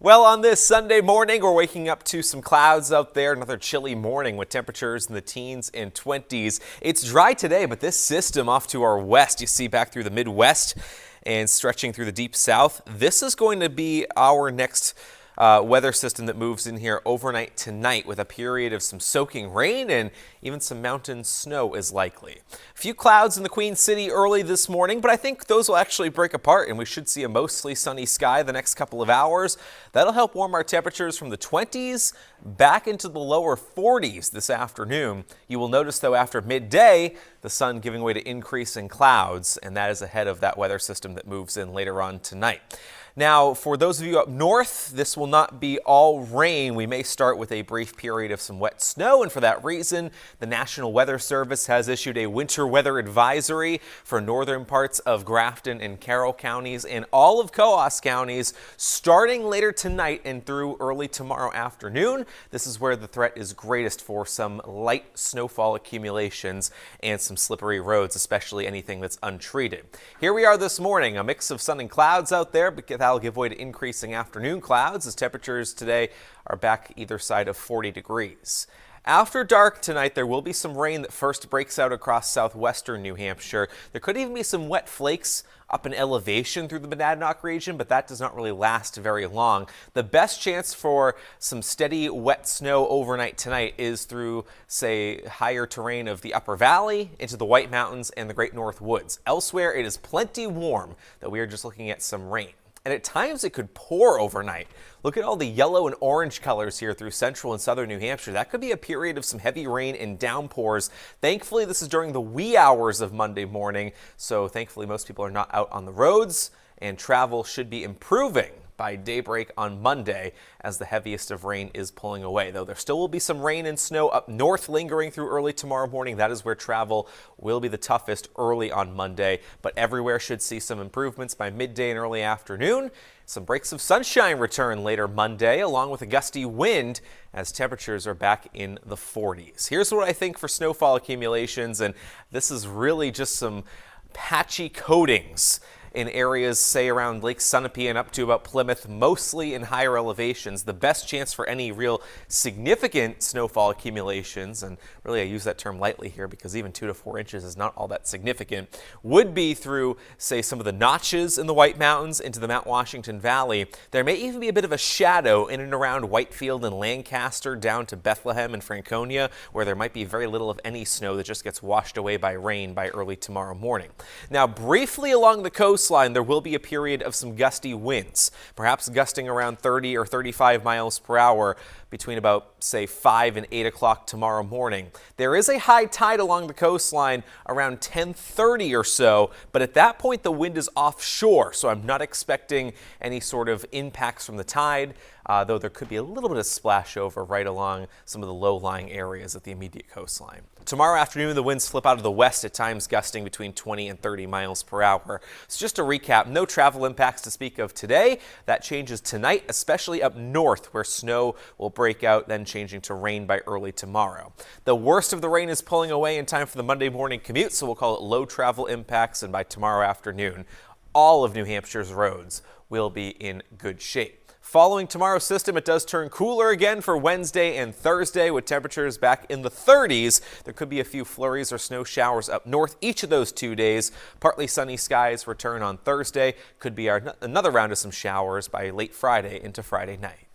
Well, on this Sunday morning, we're waking up to some clouds out there. Another chilly morning with temperatures in the teens and 20s. It's dry today, but this system off to our west, you see back through the Midwest and stretching through the deep south, this is going to be our next weather system that moves in here overnight tonight with a period of some soaking rain and even some mountain snow is likely. A few clouds in the Queen City early this morning, but I think those will actually break apart and we should see a mostly sunny sky the next couple of hours. That'll help warm our temperatures from the 20s back into the lower 40s this afternoon. You will notice though after midday, the sun giving way to increasing clouds, and that is ahead of that weather system that moves in later on tonight. Now, for those of you up north, this will not be all rain. We may start with a brief period of some wet snow, and for that reason, the National Weather Service has issued a winter weather advisory for northern parts of Grafton and Carroll counties and all of Coos counties starting later tonight and through early tomorrow afternoon. This is where the threat is greatest for some light snowfall accumulations and some slippery roads, especially anything that's untreated. Here we are this morning, a mix of sun and clouds out there, but that'll give way to increasing afternoon clouds as temperatures today are back either side of 40 degrees. After dark tonight, there will be some rain that first breaks out across southwestern New Hampshire. There could even be some wet flakes up in elevation through the Monadnock region, but that does not really last very long. The best chance for some steady wet snow overnight tonight is through, say, higher terrain of the Upper Valley into the White Mountains and the Great North Woods. Elsewhere, it is plenty warm, that we are just looking at some rain. And at times it could pour overnight. Look at all the yellow and orange colors here through central and southern New Hampshire. That could be a period of some heavy rain and downpours. Thankfully, this is during the wee hours of Monday morning, so thankfully most people are not out on the roads, and travel should be improving by daybreak on Monday as the heaviest of rain is pulling away. Though there still will be some rain and snow up north lingering through early tomorrow morning. That is where travel will be the toughest early on Monday, but everywhere should see some improvements by midday and early afternoon. Some breaks of sunshine return later Monday, along with a gusty wind as temperatures are back in the 40s. Here's what I think for snowfall accumulations, and this is really just some patchy coatings in areas, say, around Lake Sunapee and up to about Plymouth, mostly in higher elevations. The best chance for any real significant snowfall accumulations, and really I use that term lightly here because even 2 to 4 inches is not all that significant, would be through, say, some of the notches in the White Mountains into the Mount Washington Valley. There may even be a bit of a shadow in and around Whitefield and Lancaster down to Bethlehem and Franconia, where there might be very little of any snow that just gets washed away by rain by early tomorrow morning. Now, briefly along the coastline, there will be a period of some gusty winds, perhaps gusting around 30 or 35 miles per hour between about, say, 5 and 8 o'clock tomorrow morning. There is a high tide along the coastline around 10:30 or so, but at that point the wind is offshore, so I'm not expecting any sort of impacts from the tide, though there could be a little bit of splash over right along some of the low-lying areas at the immediate coastline. Tomorrow afternoon, the winds flip out of the west, at times gusting between 20 and 30 miles per hour. So just to recap, no travel impacts to speak of today. That changes tonight, especially up north where snow will break out, then changing to rain by early tomorrow. The worst of the rain is pulling away in time for the Monday morning commute, so we'll call it low travel impacts, and by tomorrow afternoon, all of New Hampshire's roads will be in good shape. Following tomorrow's system, it does turn cooler again for Wednesday and Thursday with temperatures back in the 30s. There could be a few flurries or snow showers up north each of those 2 days. Partly sunny skies return on Thursday. Could be another round of some showers by late Friday into Friday night.